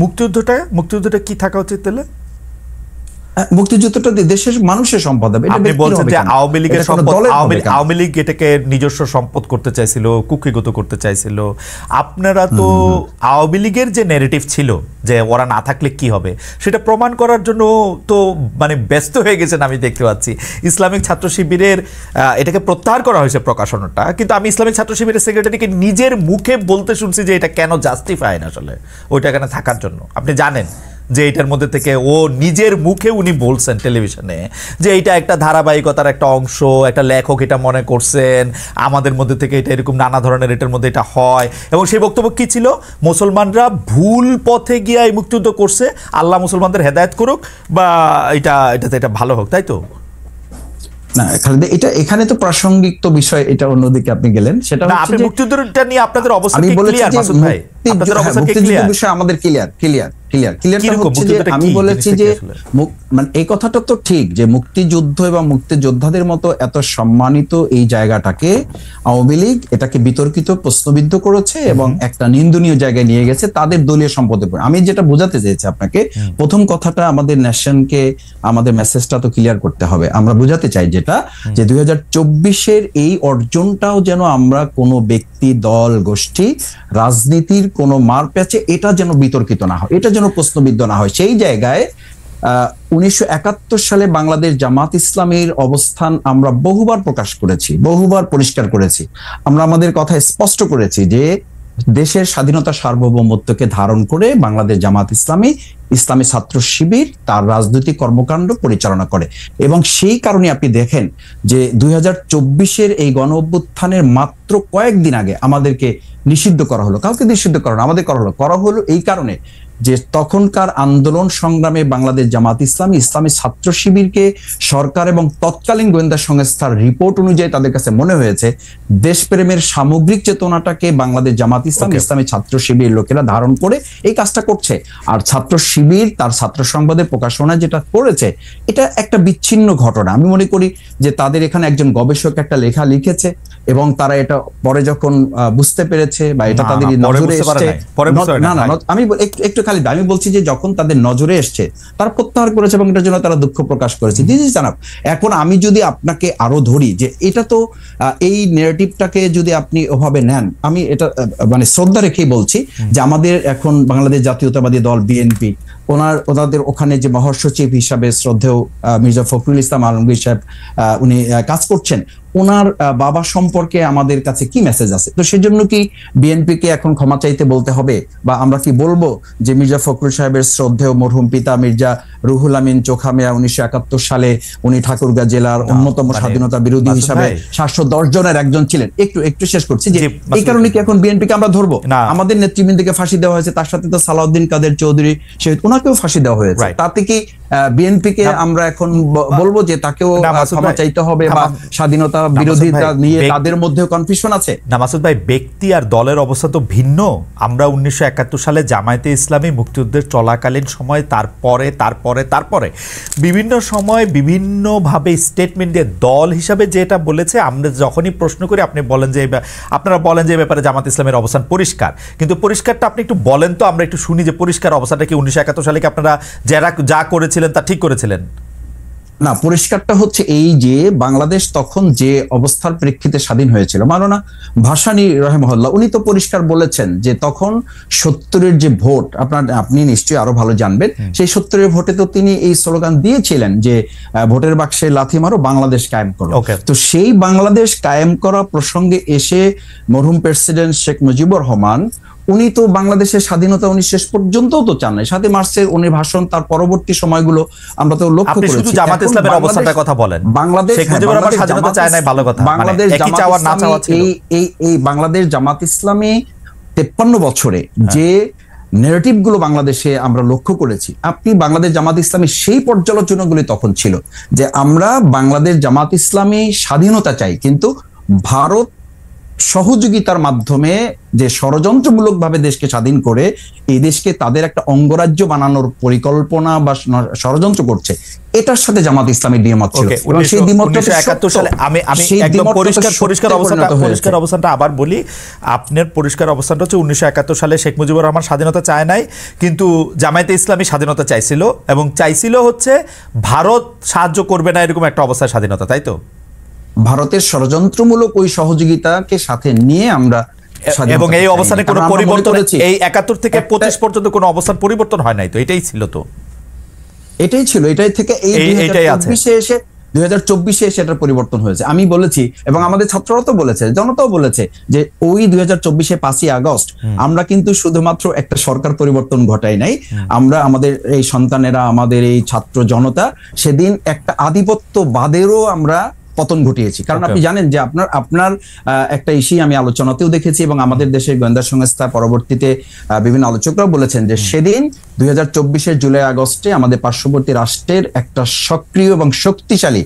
মুক্তিযুদ্ধটা কি থাকা উচিত তাহলে? মুক্তিযুদ্ধটা দেশের মানুষের সম্পদ হবে। আপনি বলছেন যে আওয়ামী লীগের সম্পদ, আওয়ামী লীগ এটাকে নিজস্ব সম্পদ করতে চাইছিল, কুক্ষিগত করতে চাইছিল। আপনারা তো আওয়ামী লীগের যে ন্যারেটিভ ছিল যে ওরা না থাকলে কি হবে, সেটা প্রমাণ করার জন্য তো মানে ব্যস্ত হয়ে গেছেন আমি দেখতে পাচ্ছি। ইসলামিক ছাত্র শিবিরের এটাকে প্রত্যাহার করা হয়েছে প্রকাশনাটা, কিন্তু আমি ইসলামিক ছাত্র শিবিরের সেক্রেটারিকে নিজের মুখে বলতে শুনছি যে এটা কেন জাস্টিফাইড আসলে ওইটা এখানে থাকার জন্য। আপনি জানেন যে এটার মধ্যে থেকে ও নিজের মুখে উনি বলছেন টেলিভিশনে যে এটা একটা ধারাবাহিকতার একটা অংশ, একটা লেখক এটা মনে করছেন, আমাদের মধ্যে থেকে এটা এরকম নানা ধরনের এটার মধ্যে এটা হয়। এবং সেই বক্তব্য কি ছিল? মুসলমানরা ভুল পথে গিয়ে এই মুক্তিযুদ্ধ করছে, আল্লাহ মুসলমানদের হেদায়েত করুক বা এটা ভালো হোক, তাই তো? না, এখানে তো প্রাসঙ্গিক তো বিষয়, এটা অন্যদিকে আপনি গেলেন। সেটা আপনি মুক্তিযুদ্ধটা নিয়ে আপনাদের অবস্থা কি ক্লিয়ার মাসুদ ভাই? আপনাদের অবস্থা কি ক্লিয়ার? বিষয় আমাদের ক্লিয়ার। আমি বলেছি যে মানে এই কথাটা তো ঠিক যে মুক্তিযুদ্ধ এবং মুক্তিযোদ্ধাদের মতো এত সম্মানিত এই জায়গাটাকে আওয়ামী লীগ এটাকে বিতর্কিত, প্রশ্নবিদ্ধ করেছে এবং একটা নিন্দনীয় জায়গায় নিয়ে গেছে তাদের দলীয় সম্পদের উপর। আমি যেটা বোঝাতে চেয়েছি আপনাকে, প্রথম কথাটা আমাদের ন্যাশনকে আমাদের মেসেজটা তো ক্লিয়ার করতে হবে। আমরা বোঝাতে চাই যেটা যে 2024-এর এই অর্জনটাও যেন আমরা কোনো ব্যক্তি, দল, গোষ্ঠী, রাজনীতির কোনো মারপ্যাচে এটা যেন বিতর্কিত না হয়, এটা যেন প্রশ্নবিদ্ধ না হয়। সেই জায়গায় 1971 সালে বাংলাদেশ জামাত ইসলামীর অবস্থান আমরা বহুবার প্রকাশ করেছি, বহুবার পরিষ্কার করেছি। আমরা আমাদের কথা স্পষ্ট করেছি যে দেশের স্বাধীনতা সার্বভৌমত্বকে ধারণ করে বাংলাদেশ জামাত ইসলামী, ইসলামী ছাত্র শিবির তার রাজনৈতিক কর্মকাণ্ড পরিচালনা করে। এবং সেই কারণে আপনি দেখেন যে 2024-এর এই গণ অভ্যুত্থানের মাত্র কয়েকদিন আগে আমাদেরকে নিষিদ্ধ করা হলো। কাউকে নিষিদ্ধ করা না, আমাদের করা হলো এই কারণে যে তখনকার আন্দোলন সংগ্রামে বাংলাদেশ জামাত ইসলামী, ইসলামী ছাত্র শিবিরকে সরকার এবং তৎকালীন গোয়েন্দা সংস্থার রিপোর্ট অনুযায়ী তাদের কাছে মনে হয়েছে দেশপ্রেমের সামগ্রিক চেতনাটাকে বাংলাদেশ জামাত ইসলাম, ইসলামী ছাত্র শিবির লোকেরা ধারণ করে এই কাজটা করছে। আর ছাত্র শিবির তার ছাত্র সংবাদের প্রকাশনা যেটা করেছে, এটা একটা বিচ্ছিন্ন ঘটনা। আমি মনে করি যে তাদের এখানে একজন গবেষক একটা লেখা লিখেছে এবং তারা এটা পরে যখন বুঝতে পেরেছে বা এটা তাদের নজরে এসেছে, আমি একটু আমি বলছি যে যখন তাদের নজরে এসছে তারা প্রত্যাহার করেছে এবং এটার জন্য তারা দুঃখ প্রকাশ করেছে। এখন আমি যদি আপনাকে আরো ধরি যে এটা তো এই ন্যারেটিভটাকে যদি আপনি ওভাবে নেন, আমি এটা মানে শ্রদ্ধা রেখেই বলছি যে আমাদের এখন বাংলাদেশ জাতীয়তাবাদী দল বিএনপি ওনাদের ওখানে যে মহাসচিব হিসাবে শ্রদ্ধেয় মির্জা ফখরুল ইসলাম আলমগীর সাহেব উনি কাজ করছেন, ওনার বাবা সম্পর্কে আমাদের কাছে কি মেসেজ আছে? তো সেজন্য কি বিএনপিকে এখন ক্ষমা চাইতে বলতে হবে, বা আমরা কি বলবো যে মির্জা ফখরুল সাহেবের শ্রদ্ধেয় মরহুম পিতা মির্জা রুহুল আমিন চোখা মিয়া 1971 সালে উনি ঠাকুরগাঁ জেলার অন্যতম স্বাধীনতা বিরোধী হিসাবে 710 জনের একজন ছিলেন। একটু শেষ করছি যে এই কারণে কি এখন বিএনপিকে আমরা ধরবো? আমাদের নেতৃবৃন্দকে ফাঁসি দেওয়া হয়েছে, তার সাথে তো সালাউদ্দিন কাদের চৌধুরী শহীদ, ওনাকেও ফাঁসি দেওয়া হয়েছে। তাতে কি বিএনপিকে আমরা এখন বলবো যে তাকেও ক্ষমা চাইতে হবে বা স্বাধীনতা বিরোধিতা নিয়ে তাদের মধ্যেও কনফিউশন আছে? না মাসুদ ভাই, ব্যক্তি আর দলের অবস্থা তো ভিন্ন। আমরা 1971 সালে জামায়াতে ইসলামী মুক্তিযুদ্ধের চলাকালীন সময়, তারপরে বিভিন্ন সময় বিভিন্নভাবে স্টেটমেন্ট দিয়ে দল হিসাবে যেটা বলেছে, আমরা যখনই প্রশ্ন করি আপনারা বলেন যে ব্যাপারে জামাত ইসলামের অবস্থান পরিষ্কার, কিন্তু পরিষ্কারটা আপনি একটু বলেন তো, আমরা একটু শুনি যে পরিষ্কার অবস্থাটা কি 1971 সালে কি আপনারা যা করেছিলেন তা ঠিক করেছিলেন? না, পরিষ্কারটা হচ্ছে এই যে বাংলাদেশ তখন যে অবস্থার প্রেক্ষিতে স্বাধীন হয়েছিল, মাওলানা ভাসানী রহিমাহুল্লাহ উনি তো পরিষ্কার বলেছেন যে তখন 70-এর যে ভোট, আপনি নিশ্চয়ই আরো ভালো জানবেন, সেই 70-এর ভোটে তো তিনি এই স্লোগান দিয়েছিলেন যে ভোটের বাক্সে লাথি মারো, বাংলাদেশ কায়েম করো। তো সেই বাংলাদেশ কায়েম করা প্রসঙ্গে এসে মরহুম প্রেসিডেন্ট শেখ মুজিবুর রহমান উনি তো বাংলাদেশের স্বাধীনতা উনি শেষ পর্যন্ত তো চান নাই। 7 মার্চের উনি ভাষণ, তার পরবর্তী সময়গুলো আমরা তো লক্ষ্য করেছি। শুধু জামাত ইসলামের অবস্থাটার কথা বলেন, শেখ মুজিবুর রহমান স্বাধীনতা চায় নাই, ভালো কথা, বাংলাদেশ একই চাওয়া না চাওয়া ছিল। এই বাংলাদেশ জামাত ইসলামী 53 বছরে যে ন্যারেটিভ গুলো বাংলাদেশে আমরা লক্ষ্য করেছি, আপনি বাংলাদেশ জামাত ইসলামী সেই পর্যালোচনাগুলি তখন ছিল যে আমরা বাংলাদেশ জামাত ইসলামী স্বাধীনতা চাই, কিন্তু ভারত সহযোগিতার মাধ্যমে যে ষড়যন্ত্রমূলক ভাবে দেশকে স্বাধীন করে এই দেশকে তাদের একটা অঙ্গরাজ্য বানানোর পরিকল্পনা বা ষড়যন্ত্র করছে, এটার সাথে জামাত ইসলামের দ্বিমত ছিল। এবং সেই দ্বিমতটা 1971 সালে আমি একদম পরিষ্কার অবস্থানটা আবার বলি, আপনার পরিষ্কার অবস্থানটা হচ্ছে 1971 সালে শেখ মুজিবুর রহমান স্বাধীনতা চায় নাই, কিন্তু জামায়াতে ইসলামী স্বাধীনতা চাইছিল, এবং চাইছিল হচ্ছে ভারত সাহায্য করবে না এরকম একটা অবস্থায় স্বাধীনতা, তাই তো? ভারতের ষড়যন্ত্রমূলক ওই সহযোগিতাকে সাথে নিয়ে আমরা, এবং এই অবস্থানে কোনো পরিবর্তন, এই 71 থেকে 25 পর্যন্ত কোনো অবস্থান পরিবর্তন হয় নাই, তো এটাই ছিল, তো এটাই ছিল, এটাই থেকে এই 2024 এসে এটার পরিবর্তন হয়েছে। আমি বলেছি এবং আমাদের ছাত্ররা তো বলেছে, জনতাও বলেছে যে ওই 2024 5ই আগস্ট আমরা কিন্তু শুধুমাত্র একটা সরকার পরিবর্তন ঘটাই নাই, আমরা আমাদের এই সন্তানেরা, আমাদের এই ছাত্র জনতা সেদিন একটা আধিপত্যবাদেরও আমরা পতন ঘটিয়েছি। কারণ আপনি জানেন যে আপনার একটা ইস্যু আমি আলোচনাতেও দেখেছি, এবং আমাদের দেশের গোয়েন্দা সংস্থা পরবর্তীতে বিভিন্ন আলোচকরাও বলেছেন যে সেদিন 2024 জুলাই আগস্টে আমাদের পার্শ্ববর্তী রাষ্ট্রের একটা সক্রিয় এবং শক্তিশালী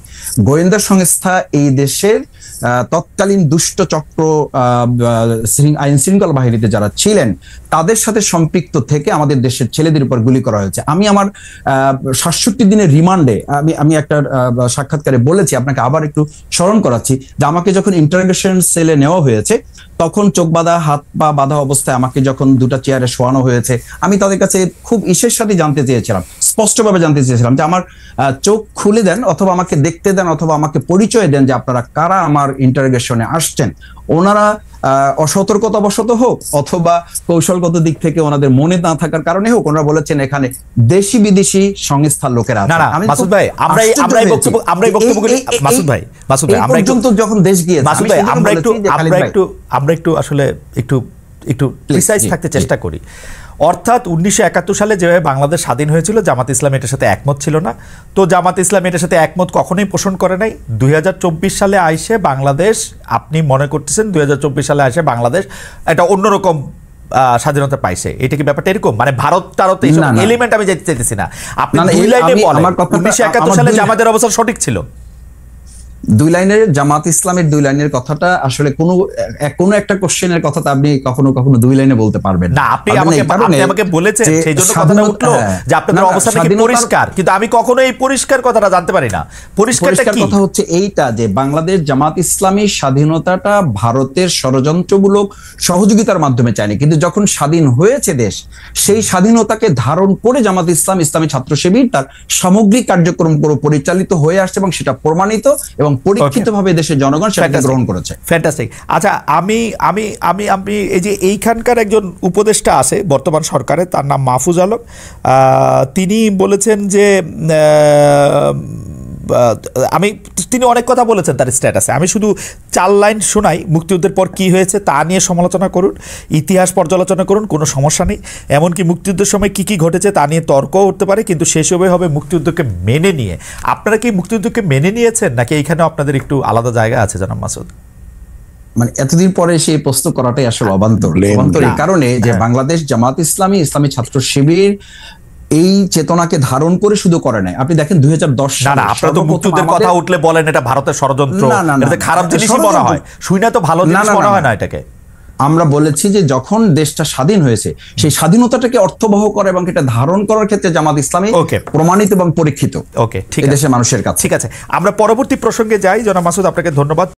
গোয়েন্দা সংস্থা এই দেশের তৎকালীন দুষ্ট চক্র আইন শৃঙ্খলা বাহিনীতে যারা ছিলেন তাদের সাথে সম্পৃক্ত থেকে আমাদের দেশের ছেলেদের উপর গুলি করা হয়েছে। আমি আমার 67 দিনের রিমান্ডে আমি একটা সাক্ষাৎকারে বলেছি, আপনাকে আবার একটু স্মরণ করাচ্ছি, যে আমাকে যখন ইন্টারোগেশন সেলে নেওয়া হয়েছে তখন চোখ বাঁধা, হাত পা বাঁধা অবস্থায় আমাকে যখন দুটা চেয়ারে শোয়ানো হয়েছে, আমি তাদের কাছে খুব ইসের সাথে জানতে চেয়েছিলাম, স্পষ্টভাবে জানতে চেয়েছিলাম যে আমার চোখ খুলে দেন, অথবা আমাকে দেখতে দেন, অথবা আমাকে পরিচয় দেন যে আপনারা কারা আমার ইন্টারোগেশনে আসছেন। ওনারা অসতর্কতাবশত হোক অথবা কৌশলগত দিক থেকে ওনাদের মনে না থাকার কারণে হোক, ওনারা বলেছেন এখানে দেশি বিদেশি সংস্থার লোকেরা আছে। মাসুদ ভাই, যখন দেশ গিয়েছে আমরা একটু আসলে একটু প্রিসাইজ থাকতে চেষ্টা করি। অর্থাৎ 1971 সালে যেভাবে বাংলাদেশ স্বাধীন হয়েছিল, জামাত ইসলাম এটার সাথে একমত ছিল না, তো জামাত ইসলাম এটার সাথে একমত কখনোই পোষণ করে নাই। 2024 সালে আইসে বাংলাদেশ, আপনি মনে করতেছেন 2024 সালে আইসে বাংলাদেশ একটা অন্যরকম স্বাধীনতা পাইছে, এটা কি ব্যাপারটা এরকম? মানে ভারত টারত এইসব এলিমেন্ট আমি যেতে চাইতেছি না, আপনি দুই লাইনে বলেন 1971 সালে জামাতের অবস্থা সঠিক ছিল। দুই লাইনের জামাত ইসলামের দুই লাইনের কথাটা আসলে কোনো একটা কোশ্চেনের কথা আপনি কখনো দুই লাইনে বলতে পারবেন না। আপনি আমাকে বলেছেন, সেই জন্য কথাটা উঠলো যে আপনাদের অবস্থাটা কি পরিষ্কার, কিন্তু আমি কখনো এই পরিষ্কার কথাটা জানতে পারি না। পরিষ্কারটা কি? কথা হচ্ছে এইটা যে বাংলাদেশ জামাত ইসলামী স্বাধীনতাটা ভারতের ষড়যন্ত্রমূলক সহযোগিতার মাধ্যমে চায়নি, কিন্তু যখন স্বাধীন হয়েছে দেশ, সেই স্বাধীনতাকে ধারণ করে জামাত ইসলামী ছাত্র শিবির তার সামগ্রিক কার্যক্রম পরিচালিত হয়ে আসছে, এবং সেটা প্রমাণিত এবং পরীক্ষিতভাবে দেশের জনগণ সেটাকে গ্রহণ করেছে। ফ্যান্টাস্টিক। আচ্ছা, আমি এই যে এইখানকার একজন উপদেষ্টা আছে বর্তমান সরকারে, তার নাম মাহফুজ আলম, তিনি বলেছেন যে তিনি অনেক কথা বলেছেন তার স্ট্যাটাসে, আমি শুধু 4 লাইন শোনাই। মুক্তিযুদ্ধের পর কি হয়েছে তা নিয়ে সমালোচনা করুন, ইতিহাস পর্যালোচনা করুন, কোনো সমস্যা নেই। এমনকি মুক্তিযুদ্ধের সময় কি ঘটেছে তা নিয়ে তর্কও উঠতে পারে, কিন্তু সেসবে হবে মুক্তিযুদ্ধকে মেনে নিয়ে। আপনারা কি মুক্তিযুদ্ধকে মেনে নিয়েছেন, নাকি এইখানে আপনাদের একটু আলাদা জায়গা আছে জনাব মাসুদ? মানে এতদিন পরে সেই প্রশ্ন করাটাই আসলে অবান্তর এই কারণে যে বাংলাদেশ জামাত ইসলামী ছাত্র শিবির এই চেতনাকে ধারণ করে শুধু করে নাই। আপনি দেখেন 2010 সালে আপনারা তো মুক্তিযুদ্ধের কথা উঠলে বলেন এটা ভারতের ষড়যন্ত্র, এটা খারাপ জিনিসই মনে হয়, শুনে তো ভালো জিনিস মনে হয় না এটাকে। আমরা বলেছি যে যখন দেশটা স্বাধীন হয়েছে, সেই স্বাধীনতাটাকে অর্থবহ করে এবং এটা ধারণ করার ক্ষেত্রে জামাত ইসলামী প্রমাণিত এবং পরীক্ষিত ঠিক আছে দেশের মানুষের কাছে। ঠিক আছে, আমরা পরবর্তী প্রসঙ্গে যাই। জনাব মাসুদ, আপনাকে ধন্যবাদ।